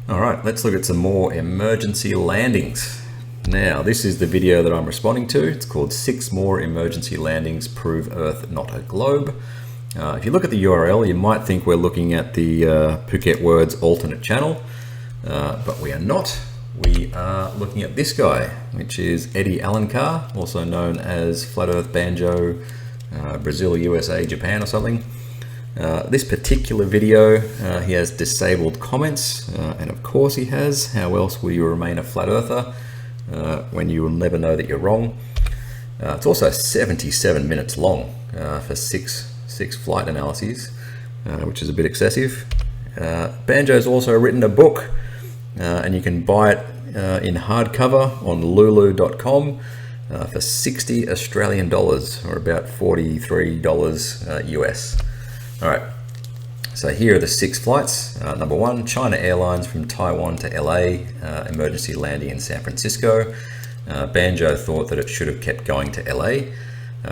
All right, let's look at some more emergency landings. Now, this is the video that I'm responding to. It's called 6 More Emergency Landings Prove Earth Not a Globe. If you look at the URL, you might think we're looking at the Phuket Words alternate channel, but we are not. We are looking at this guy, which is Eddie Alencar, also known as Flat Earth Banjo, Brazil, USA, Japan or something. This particular video, he has disabled comments, and of course he has. How else will you remain a flat earther when you will never know that you're wrong? It's also 77 minutes long for six flight analyses, which is a bit excessive. Banjo's also written a book, and you can buy it in hardcover on lulu.com for 60 Australian dollars, or about $43 US. All right, so here are the 6 flights. Number 1, China Airlines from Taiwan to LA, emergency landing in San Francisco. Banjo thought that it should have kept going to LA.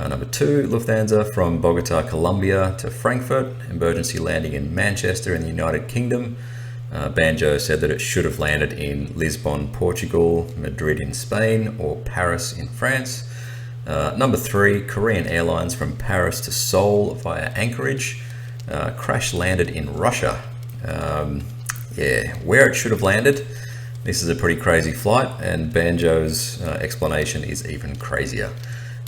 Number 2, Lufthansa from Bogota, Colombia to Frankfurt, emergency landing in Manchester in the United Kingdom. Banjo said that it should have landed in Lisbon, Portugal, Madrid in Spain, or Paris in France. Number 3, Korean Airlines from Paris to Seoul via Anchorage. Crash landed in Russia. Where it should have landed. This is a pretty crazy flight, and Banjo's explanation is even crazier.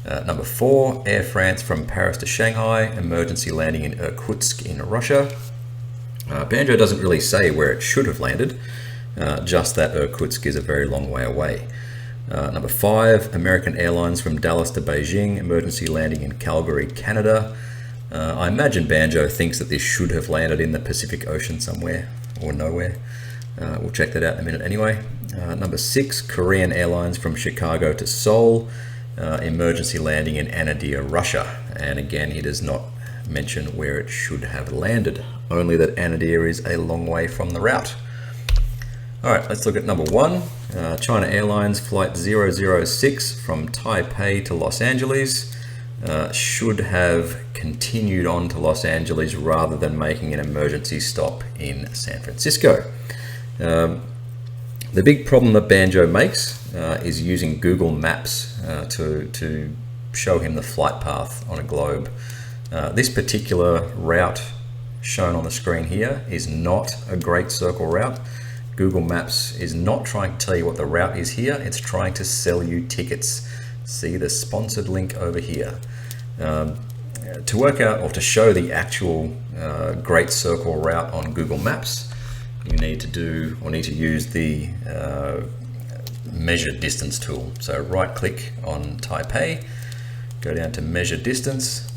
Number 4, Air France from Paris to Shanghai, emergency landing in Irkutsk in Russia. Banjo doesn't really say where it should have landed, just that Irkutsk is a very long way away. Number 5, American Airlines from Dallas to Beijing, emergency landing in Calgary, Canada. I imagine Banjo thinks that this should have landed in the Pacific Ocean somewhere, or nowhere. We'll check that out in a minute anyway. Number 6, Korean Airlines from Chicago to Seoul, emergency landing in Anadyr, Russia. And again, he does not mention where it should have landed, only that Anadyr is a long way from the route. All right, let's look at number 1, China Airlines flight 006 from Taipei to Los Angeles. Should have continued on to Los Angeles rather than making an emergency stop in San Francisco. The big problem that Banjo makes is using Google Maps to show him the flight path on a globe. This particular route shown on the screen here is not a Great Circle route. Google Maps is not trying to tell you what the route is here, it's trying to sell you tickets. See the sponsored link over here. To work out or to show the actual Great Circle route on Google Maps, you need to use the measure distance tool. So right click on Taipei, go down to measure distance,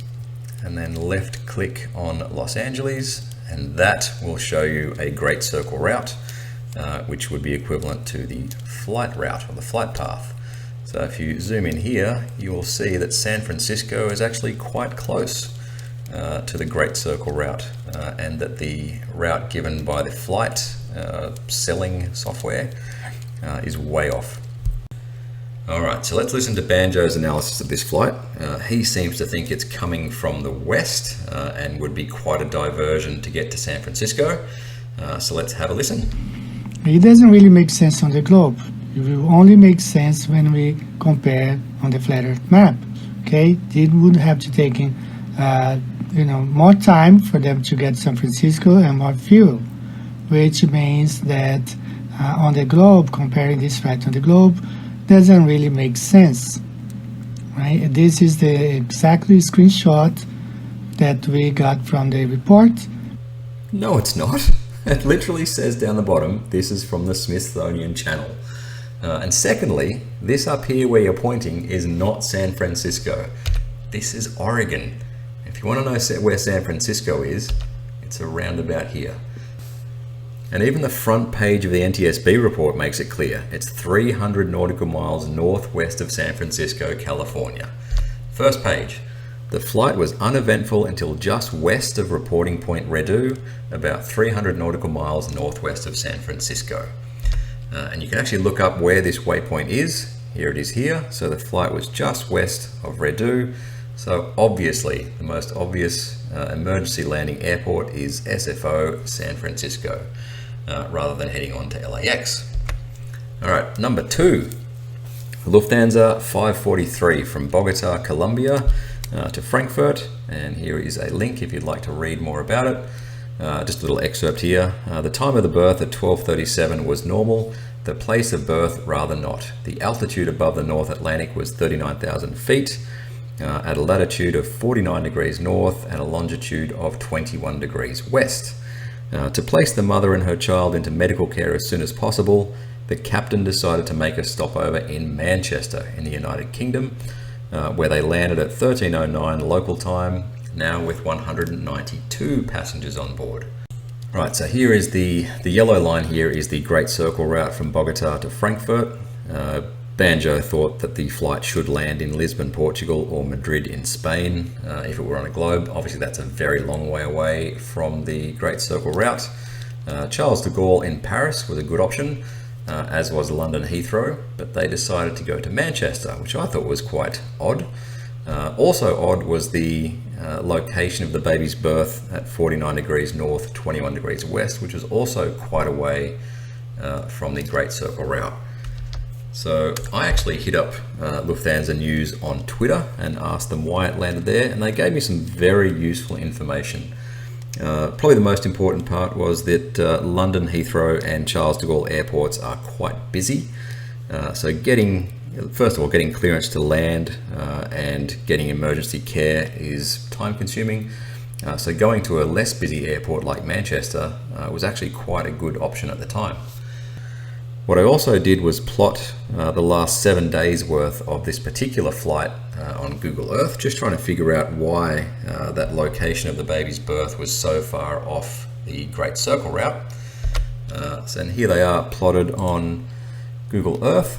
and then left click on Los Angeles, and that will show you a Great Circle route, which would be equivalent to the flight route or the flight path. So if you zoom in here, you will see that San Francisco is actually quite close to the Great Circle route, and that the route given by the flight selling software is way off. All right, so let's listen to Banjo's analysis of this flight. He seems to think it's coming from the west and would be quite a diversion to get to San Francisco. So let's have a listen. It doesn't really make sense on the globe. It will only make sense when we compare on the flat Earth map. Okay, it would have to take more time for them to get to San Francisco and more fuel, which means that on the globe, comparing this flight on the globe doesn't really make sense, right? This is the exactly screenshot that we got from the report. No, it's not. It literally says down the bottom, this is from the Smithsonian Channel. And secondly, this up here where you're pointing is not San Francisco. This is Oregon. If you want to know where San Francisco is, it's around about here. And even the front page of the NTSB report makes it clear. It's 300 nautical miles northwest of San Francisco, California. First page. The flight was uneventful until just west of reporting point Redu, about 300 nautical miles northwest of San Francisco. And you can actually look up where this waypoint is. Here it is here. So the flight was just west of Redu. So obviously, the most obvious emergency landing airport is SFO San Francisco. rather than heading on to LAX. All right, number 2, Lufthansa 543 from Bogota, Colombia to Frankfurt. And here is a link if you'd like to read more about it. Just a little excerpt here. The time of the berth at 12:37 was normal. The place of birth rather not. The altitude above the North Atlantic was 39,000 feet at a latitude of 49 degrees north and a longitude of 21 degrees west. To place the mother and her child into medical care as soon as possible, the captain decided to make a stopover in Manchester in the United Kingdom, where they landed at 13:09 local time, now with 192 passengers on board. Right, so here is the yellow line here is the Great Circle route from Bogota to Frankfurt. Banjo thought that the flight should land in Lisbon, Portugal or Madrid in Spain if it were on a globe. Obviously that's a very long way away from the Great Circle route. Charles de Gaulle in Paris was a good option, as was London Heathrow, but they decided to go to Manchester, which I thought was quite odd. Also odd was the location of the baby's birth at 49 degrees north, 21 degrees west, which was also quite a way from the Great Circle route. So I actually hit up Lufthansa News on Twitter and asked them why it landed there, and they gave me some very useful information. Probably the most important part was that London Heathrow and Charles de Gaulle airports are quite busy. So first of all, getting clearance to land and getting emergency care is time consuming. So going to a less busy airport like Manchester was actually quite a good option at the time. What I also did was plot the last 7 days worth of this particular flight on Google Earth, just trying to figure out why that location of the baby's birth was so far off the Great Circle route. And here they are plotted on Google Earth.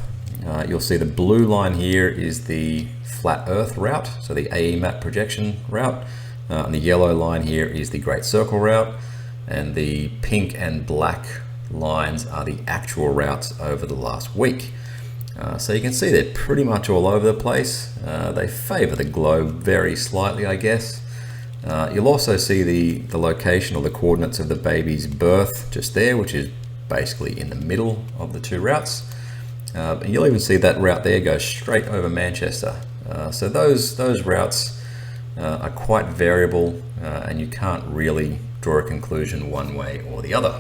You'll see the blue line here is the flat Earth route, so the AE map projection route. And the yellow line here is the Great Circle route, and the pink and black lines are the actual routes over the last week. So you can see they're pretty much all over the place. They favor the globe very slightly, I guess. You'll also see the location or the coordinates of the baby's birth just there, which is basically in the middle of the two routes. And you'll even see that route there go straight over Manchester. So those routes are quite variable, and you can't really draw a conclusion one way or the other.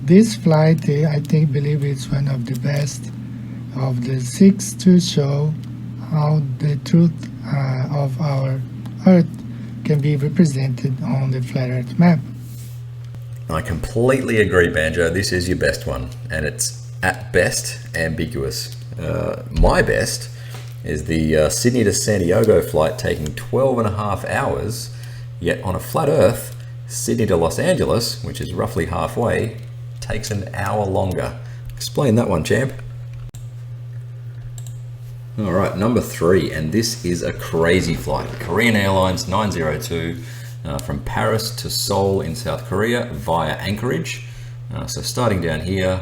This flight, I believe it's one of the best of the 6 to show how the truth of our Earth can be represented on the flat Earth map. I completely agree, Banjo. This is your best one, and it's at best ambiguous. My best is the Sydney to San Diego flight taking 12.5 hours, yet on a flat Earth, Sydney to Los Angeles, which is roughly halfway, takes an hour longer. Explain that one, champ. All right, number 3, and this is a crazy flight. Korean Airlines 902 from Paris to Seoul in South Korea via Anchorage. So starting down here,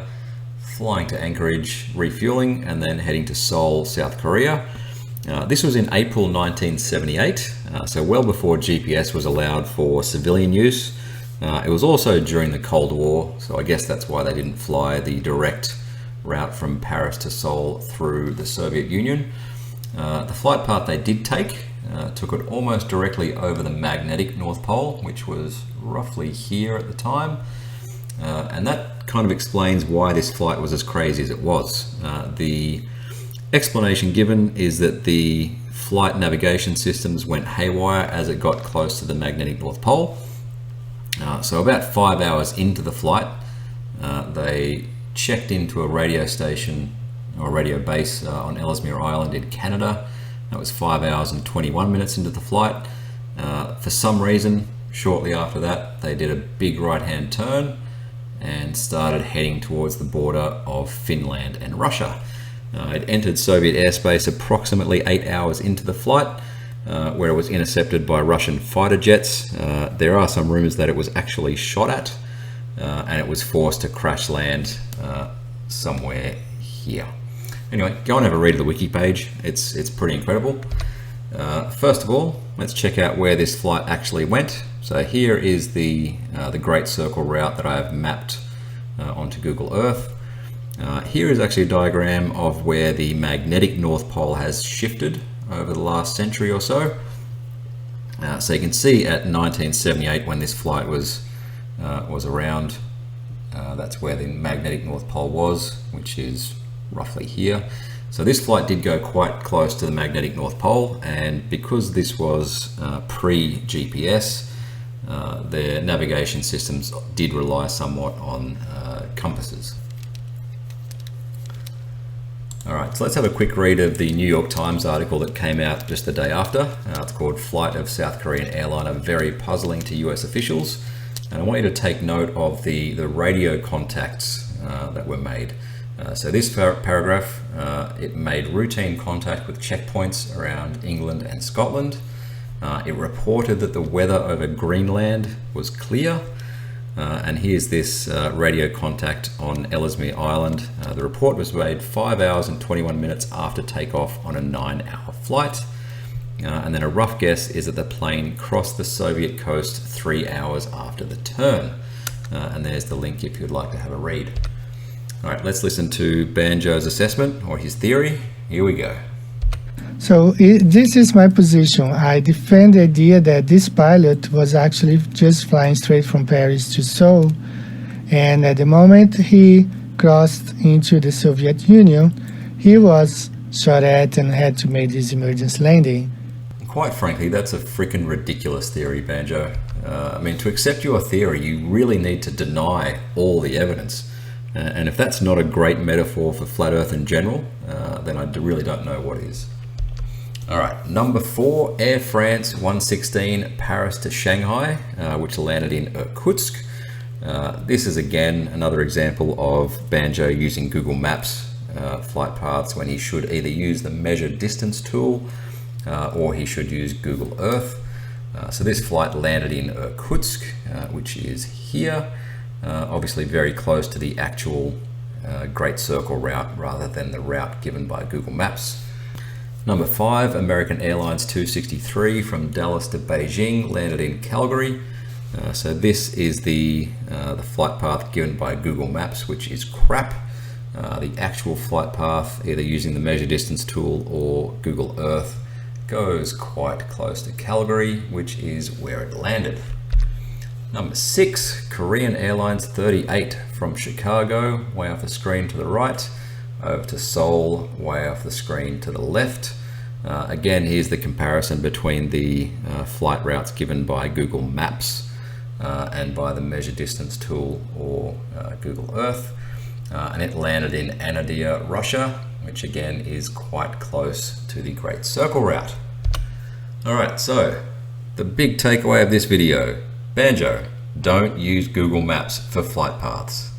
flying to Anchorage, refueling, and then heading to Seoul, South Korea. This was in April 1978, so well before GPS was allowed for civilian use. It was also during the Cold War, so I guess that's why they didn't fly the direct route from Paris to Seoul through the Soviet Union. The flight path they did take took it almost directly over the magnetic North Pole, which was roughly here at the time. And that kind of explains why this flight was as crazy as it was. The explanation given is that the flight navigation systems went haywire as it got close to the magnetic North Pole. So about 5 hours into the flight, they checked into a radio station or radio base on Ellesmere Island in Canada. That was 5 hours and 21 minutes into the flight. For some reason, shortly after that, they did a big right-hand turn and started heading towards the border of Finland and Russia. It entered Soviet airspace approximately 8 hours into the flight, where it was intercepted by Russian fighter jets. There are some rumors that it was actually shot at, and it was forced to crash land somewhere here. Anyway, go and have a read of the wiki page. It's pretty incredible. First of all, let's check out where this flight actually went. So here is the Great Circle route that I have mapped onto Google Earth. Here is actually a diagram of where the magnetic North Pole has shifted over the last century or so. So you can see at 1978, when this flight was around, that's where the magnetic North Pole was, which is roughly here. So this flight did go quite close to the magnetic North Pole, and because this was pre-GPS, their navigation systems did rely somewhat on compasses. All right, so let's have a quick read of the New York Times article that came out just the day after. It's called "Flight of South Korean Airliner Very Puzzling to US Officials." And I want you to take note of the radio contacts that were made. So this paragraph, it made routine contact with checkpoints around England and Scotland. It reported that the weather over Greenland was clear. And here's this radio contact on Ellesmere Island. The report was made 5 hours and 21 minutes after takeoff on a 9-hour flight. And then a rough guess is that the plane crossed the Soviet coast 3 hours after the turn. And there's the link if you'd like to have a read. All right, let's listen to Banjo's assessment, or his theory. Here we go. So this is my position. I defend the idea that this pilot was actually just flying straight from Paris to Seoul, and at the moment he crossed into the Soviet Union, he was shot at and had to make this emergency landing. Quite frankly, that's a freaking ridiculous theory, Banjo. I mean, to accept your theory, you really need to deny all the evidence. And if that's not a great metaphor for flat Earth in general, then I really don't know what is. All right, number 4, Air France 116 Paris to Shanghai, which landed in Irkutsk. This is again another example of Banjo using Google Maps flight paths when he should either use the measure distance tool or he should use Google Earth. So this flight landed in Irkutsk, which is here, obviously very close to the actual Great Circle route rather than the route given by Google Maps. Number 5, American Airlines 263 from Dallas to Beijing landed in Calgary. So this is the flight path given by Google Maps, which is crap. The actual flight path, either using the measure distance tool or Google Earth, goes quite close to Calgary, which is where it landed. Number 6, Korean Airlines 38 from Chicago, way off the screen to the right, over to Seoul, way off the screen to the left. Again, here's the comparison between the flight routes given by Google Maps and by the measure distance tool or Google Earth. And it landed in Anadyr, Russia, which again is quite close to the Great Circle route. All right, so the big takeaway of this video: Banjo, don't use Google Maps for flight paths.